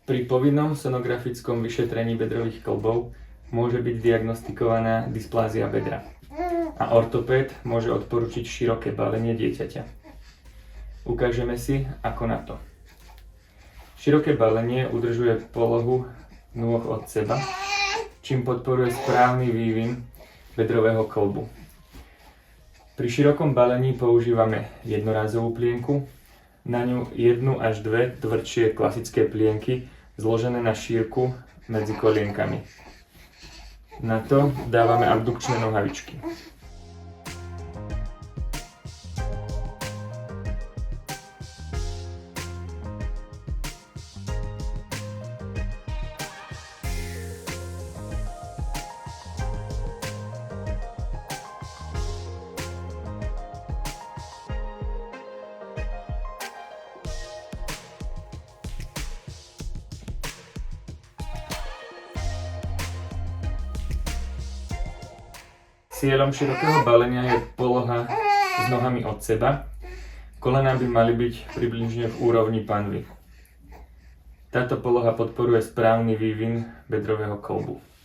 Pri povinnom sonografickom vyšetrení bedrových kĺbov môže byť diagnostikovaná dysplázia bedra a ortopéd môže odporučiť široké balenie dieťaťa. Ukážeme si, ako na to. Široké balenie udržuje polohu nôh od seba, čím podporuje správny vývin bedrového kĺbu. Pri širokom balení používame jednorázovú plienku, na ňu 1 až 2 tvrdšie klasické plienky zložené na šírku medzi kolienkami. Na to dávame abdukčné nohavičky. Cieľom širokého balenia je poloha s nohami od seba. Kolená by mali byť približne v úrovni panvy. Táto poloha podporuje správny vývin bedrového kĺbu.